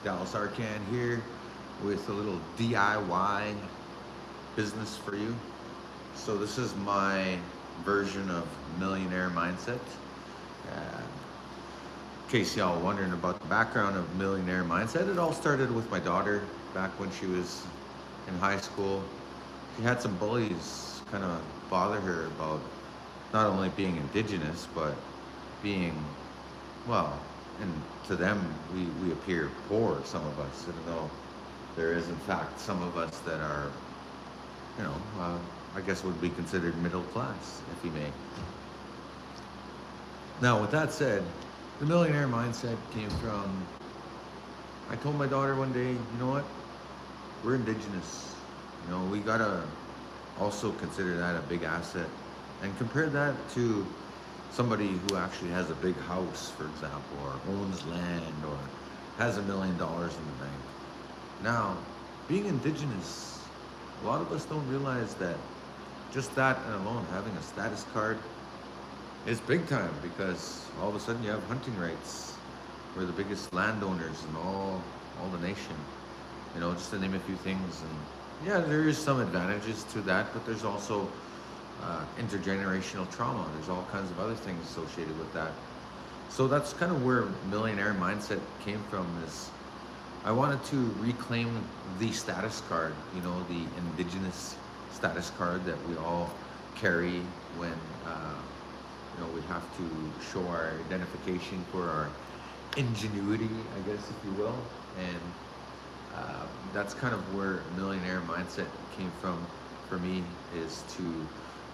Dallas Arcand here with a little DIY business for you. So this is my version of millionaire mindset. In case y'all wondering about the background of millionaire mindset, it all started with my daughter back when she was in high school. She had some bullies kind of bother her about not only being indigenous, but being, well, and to them, we appear poor, some of us, even though there is, in fact, some of us that are, you know, I guess would be considered middle class, if you may. Now, with that said, the millionaire mindset came from, I told my daughter one day, you know what, we're indigenous. We gotta also consider that a big asset and compare that to somebody who actually has a big house, for example, or owns land or has $1 million in the bank. Now, being indigenous, a lot of us don't realize that just that and alone, having a status card, is big time because all of a sudden you have hunting rights. We're the biggest landowners in all the nation. Just to name a few things. And yeah, there is some advantages to that, but there's also intergenerational trauma. There's all kinds of other things associated with that. So that's kind of where millionaire mindset came from. Is I wanted to reclaim the status card, the indigenous status card that we all carry when we have to show our identification for our ingenuity, I guess, if you will. And that's kind of where millionaire mindset came from for me, is to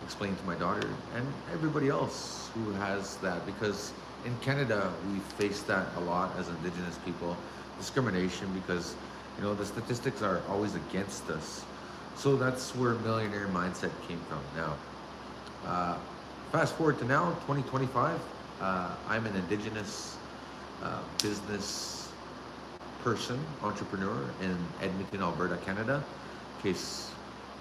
explain to my daughter and everybody else who has that, because in Canada we face that a lot as indigenous people, discrimination, because the statistics are always against us. So that's where millionaire mindset came from. Now, fast forward to now, 2025. I'm an indigenous business person, entrepreneur in Edmonton, Alberta, Canada. In case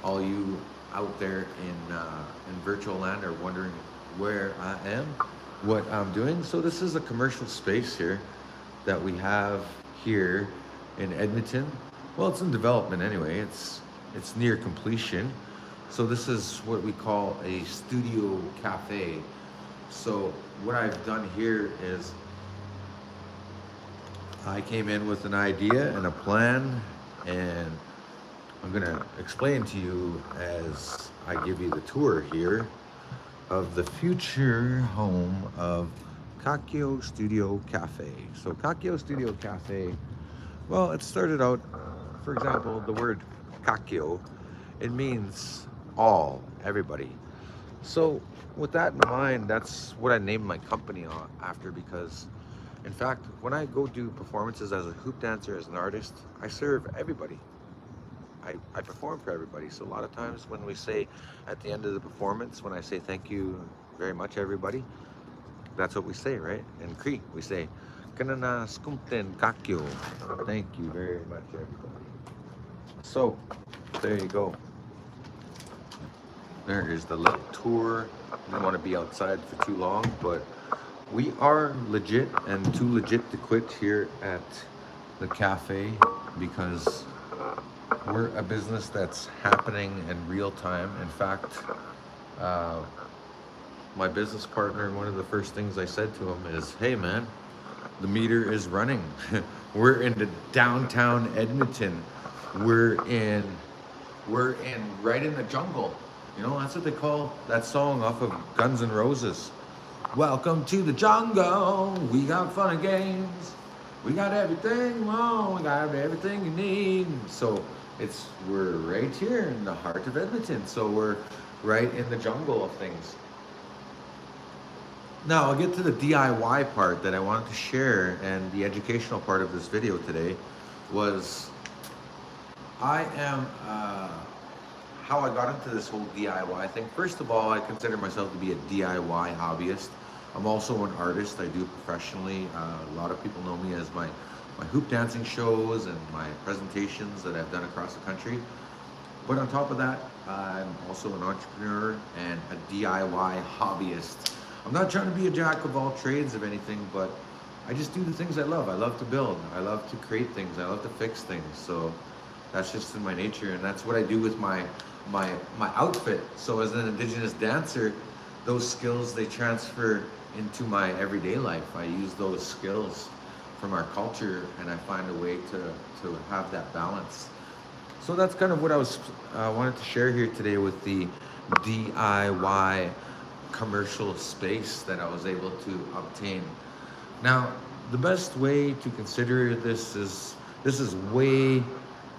all you out there in virtual land are wondering where I am, what I'm doing. So this is a commercial space here that we have here in Edmonton. Well, it's in development anyway. It's near completion. So this is what we call a studio cafe. So what I've done here is I came in with an idea and a plan, and I'm gonna explain to you as I give you the tour here of the future home of Kakyo Studio Cafe. So Kakyo Studio Cafe, well, it started out, for example, the word Kakyo, it means all, everybody. So with that in mind, that's what I named my company after, because in fact, when I go do performances as a hoop dancer, as an artist, I serve everybody. I perform for everybody. So a lot of times when we say at the end of the performance, when I say thank you very much, everybody, that's what we say, right? In Cree, we say, Kanana skumten kakyo. Thank you very much, everybody. So there you go. There is the little tour. I don't want to be outside for too long, but we are legit and too legit to quit here at the cafe, because we're a business that's happening in real time. In fact, uh, my business partner, one of the first things I said to him is, hey man, the meter is running. We're in the downtown Edmonton. We're in right in the jungle. That's what they call that song off of Guns N' Roses. Welcome to the jungle. We got fun and games. We got everything wrong. We got everything you need. So we're right here in the heart of Edmonton. So we're right in the jungle of things. Now I'll get to the DIY part that I wanted to share, and the educational part of this video today was I am how I got into this whole DIY thing. First of all, I consider myself to be a DIY hobbyist. I'm also an artist. I do professionally. A lot of people know me as my hoop dancing shows and my presentations that I've done across the country. But on top of that, I'm also an entrepreneur and a DIY hobbyist. I'm not trying to be a jack of all trades of anything, but I just do the things I love. I love to build. I love to create things. I love to fix things. So that's just in my nature, and that's what I do with my outfit. So as an Indigenous dancer, those skills they transfer into my everyday life. I use those skills from our culture, and I find a way to have that balance. So that's kind of what I was wanted to share here today with the DIY commercial space that I was able to obtain. Now, the best way to consider this is way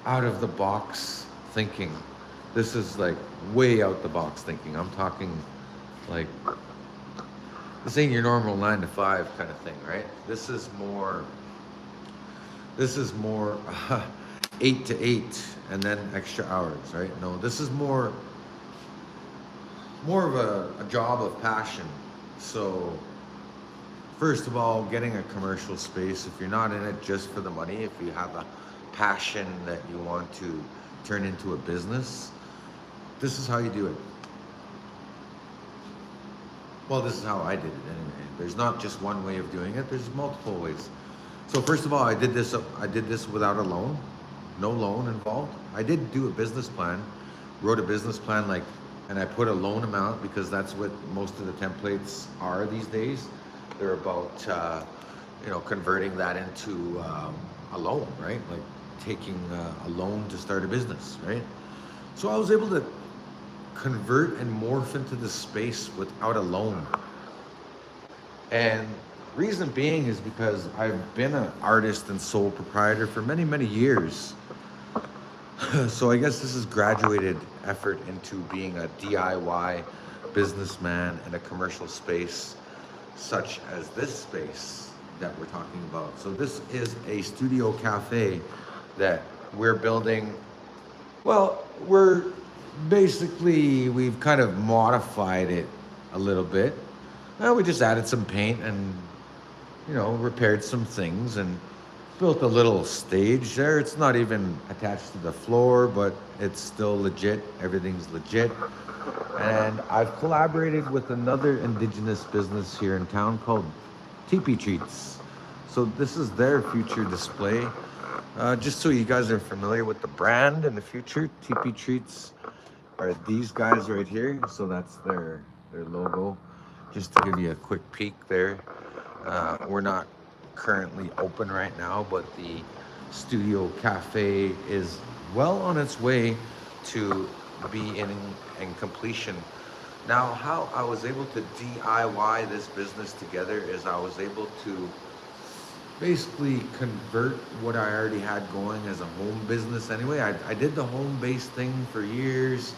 out of the box thinking. This is like way out the box thinking. I'm talking like this ain't your normal 9 to 5 kind of thing, right? This is more 8 to 8 and then extra hours, right? No, this is more of a job of passion. So first of all, getting a commercial space, if you're not in it just for the money, if you have a passion that you want to turn into a business, this is how you do it. Well, this is how I did it anyway. There's not just one way of doing it, there's multiple ways. So first of all, I did this without a loan, no loan involved. I did do a business plan, wrote a business plan and I put a loan amount because that's what most of the templates are these days. They're about, converting that into a loan, right? Like taking a loan to start a business, right? So I was able to convert and morph into the space without a loan. And reason being is because I've been an artist and sole proprietor for many, many years. So I guess this is graduated effort into being a DIY businessman in a commercial space such as this space that we're talking about. So this is a studio cafe that we're building. Well, we've kind of modified it a little bit. We just added some paint and, repaired some things and built a little stage there. It's not even attached to the floor, but it's still legit. Everything's legit. And I've collaborated with another Indigenous business here in town called Teepee Treats. So this is their future display. Just so you guys are familiar with the brand in the future, Teepee Treats are these guys right here. So that's their logo. Just to give you a quick peek there. We're not currently open right now, but the studio cafe is well on its way to be in completion. Now, how I was able to DIY this business together is I was able to basically convert what I already had going as a home business anyway. I did the home-based thing for years.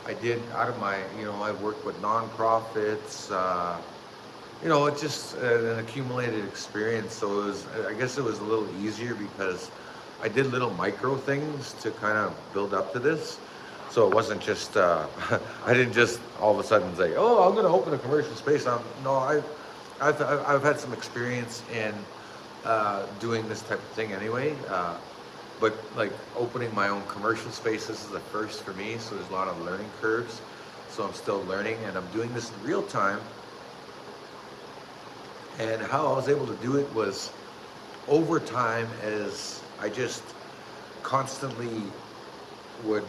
I did out of my, I worked with nonprofits, it's just an accumulated experience. So I guess it was a little easier because I did little micro things to kind of build up to this. So it wasn't just, I didn't just all of a sudden say, oh, I'm going to open a commercial space. I've had some experience in doing this type of thing anyway. But like opening my own commercial space, this is the first for me. So there's a lot of learning curves. So I'm still learning and I'm doing this in real time. And how I was able to do it was over time as I just constantly would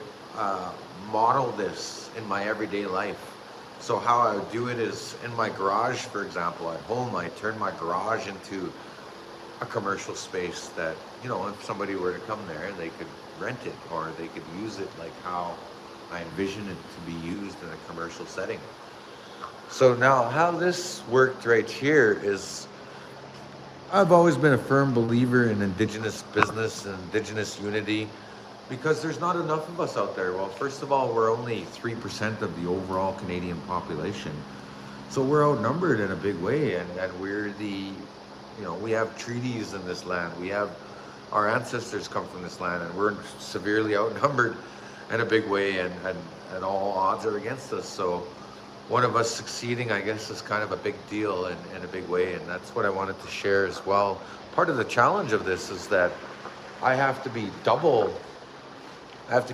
model this in my everyday life. So how I would do it is in my garage, for example, at home, I turn my garage into a commercial space that, if somebody were to come there, they could rent it or they could use it like how I envision it to be used in a commercial setting. So now how this worked right here is I've always been a firm believer in Indigenous business and Indigenous unity because there's not enough of us out there. Well, first of all, we're only 3% of the overall Canadian population. So we're outnumbered in a big way and we're we have treaties in this land. We have our ancestors come from this land and we're severely outnumbered in a big way and all odds are against us. So one of us succeeding, I guess, is kind of a big deal in a big way, and that's what I wanted to share as well. Part of the challenge of this is that I have to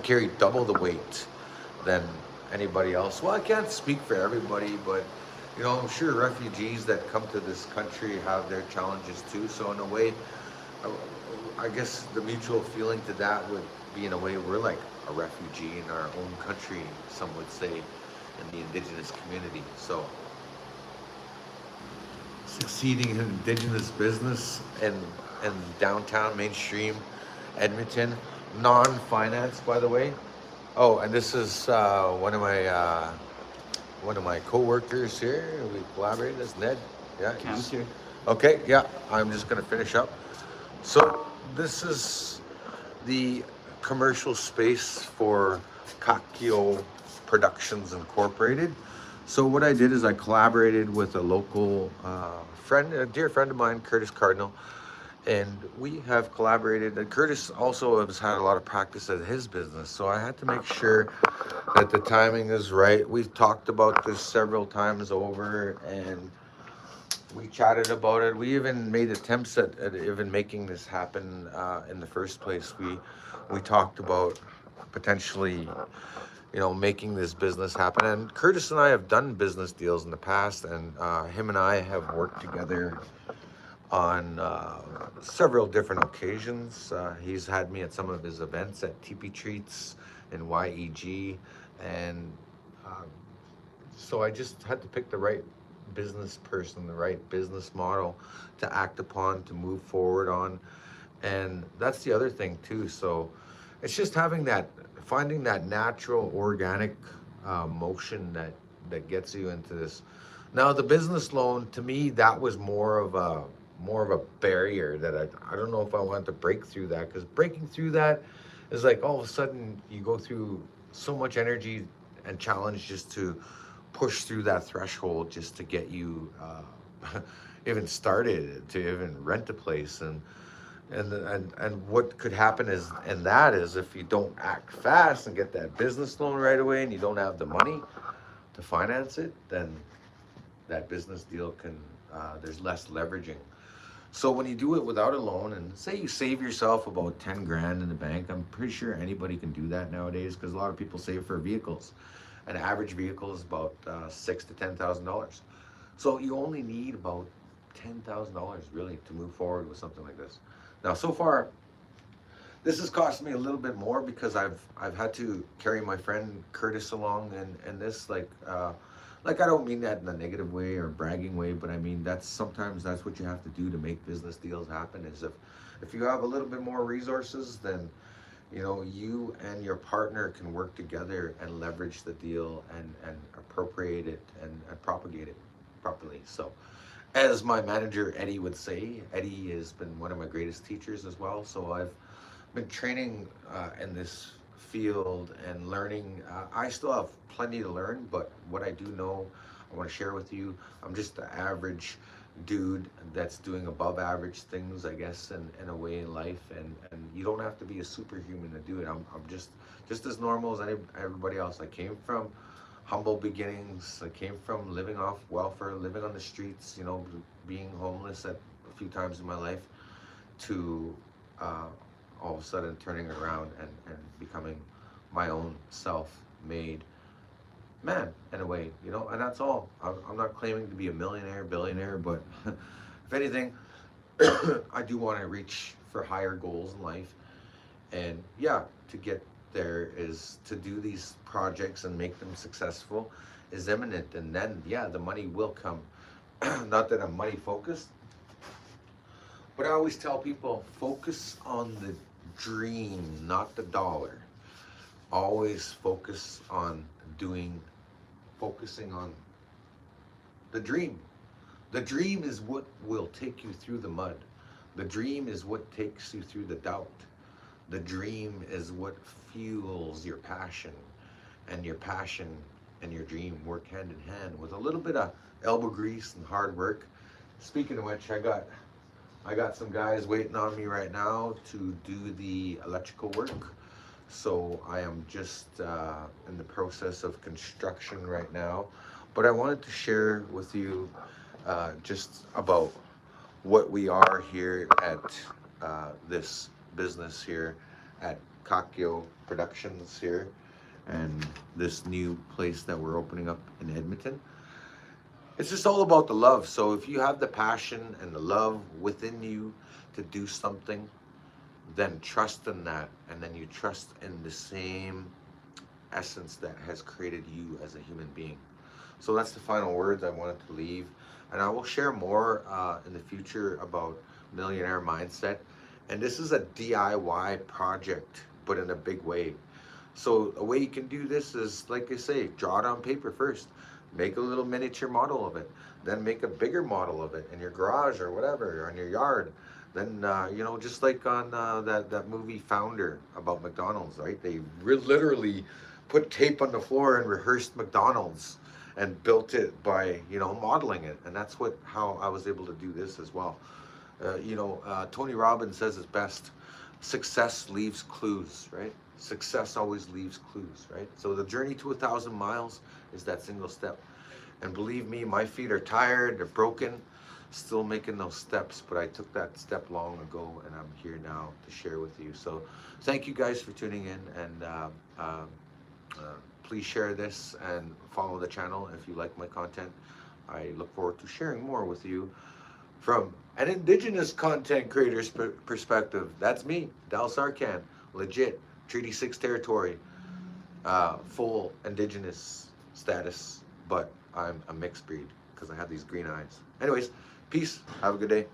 carry double the weight than anybody else. Well, I can't speak for everybody, but I'm sure refugees that come to this country have their challenges too. So in a way, I guess the mutual feeling to that would be in a way we're like a refugee in our own country, some would say, in the Indigenous community. So succeeding in Indigenous business and downtown mainstream Edmonton, non-finance, by the way. Oh, and this is one of my co-workers here. We collaborated. This Ned. Yeah. Cam's here. Okay. Yeah. I'm just gonna finish up. So this is the commercial space for Kakio Productions Incorporated. So what I did is I collaborated with a local friend, a dear friend of mine, Curtis Cardinal, and we have collaborated. And Curtis also has had a lot of practice at his business, so I had to make sure that the timing is right. We've talked about this several times over, and we chatted about it. We even made attempts at even making this happen in the first place. We talked about potentially, making this business happen. And Curtis and I have done business deals in the past, and him and I have worked together on several different occasions. He's had me at some of his events at TP Treats and YEG, and so I just had to pick the right business person, the right business model to act upon, to move forward on. And that's the other thing too. So it's just finding that natural, organic motion that gets you into this. Now, the business loan, to me, that was more of a barrier that I don't know if I wanted to break through that, because breaking through that is like all of a sudden you go through so much energy and challenge just to push through that threshold just to get you even started, to even rent a place. And what could happen is, and that is, if you don't act fast and get that business loan right away and you don't have the money to finance it, then that business deal can there's less leveraging. So when you do it without a loan, and say you save yourself about 10 grand in the bank, I'm pretty sure anybody can do that nowadays, because a lot of people save for vehicles. An average vehicle is about $6,000 to $10,000. So you only need about $10,000 really to move forward with something like this. Now, so far, this has cost me a little bit more because I've had to carry my friend Curtis along, and this like I don't mean that in a negative way or bragging way, but I mean sometimes that's what you have to do to make business deals happen. Is if you have a little bit more resources, then you and your partner can work together and leverage the deal and appropriate it and propagate it properly. So, as my manager Eddie would say, Eddie has been one of my greatest teachers as well. So I've been training in this field and learning. I still have plenty to learn, but what I do know, I want to share with you. I'm just the average dude that's doing above average things, I guess, in a way in life. And you don't have to be a superhuman to do it. I'm just as normal as everybody else. I came from humble beginnings. I came from living off welfare, living on the streets, being homeless at a few times in my life, to all of a sudden turning it around and becoming my own self-made man in a way, and that's all. I'm not claiming to be a millionaire, billionaire, but if anything, I do want to reach for higher goals in life. And yeah, to get there is to do these projects and make them successful is imminent. And then, yeah, the money will come. Not that I'm money focused, but I always tell people, focus on the dream, not the dollar. Always focusing on the dream. The dream is what will take you through the mud. The dream is what takes you through the doubt. The dream is what fuels your passion, and your passion and your dream work hand in hand with a little bit of elbow grease and hard work. Speaking of which, I got some guys waiting on me right now to do the electrical work. So I am just in the process of construction right now. But I wanted to share with you just about what we are here at this business here at Kakio Productions here, and this new place that we're opening up in Edmonton. it's just all about the love. So if you have the passion and the love within you to do something, then trust in that, and then you trust in the same essence that has created you as a human being. So that's the final words I wanted to leave, and I will share more in the future about millionaire mindset. And this is a DIY project, but in a big way. So a way you can do this is, like I say, draw it on paper first. Make a little miniature model of it. Then make a bigger model of it in your garage or whatever, or in your yard. Then, just like on that movie Founder about McDonald's, right? They literally put tape on the floor and rehearsed McDonald's and built it by, modeling it. And that's how I was able to do this as well. Tony Robbins says it best: success leaves clues, right? Success always leaves clues, right? So the journey to 1,000 miles is that single step. And believe me, my feet are tired, they're broken, still making those steps, but I took that step long ago, and I'm here now to share with you. So thank you guys for tuning in, and please share this and follow the channel if you like my content. I look forward to sharing more with you from an Indigenous content creator's perspective. That's me, Dallas Arcand, legit, Treaty 6 territory, full Indigenous status, but I'm a mixed breed because I have these green eyes. Anyways, peace. Have a good day.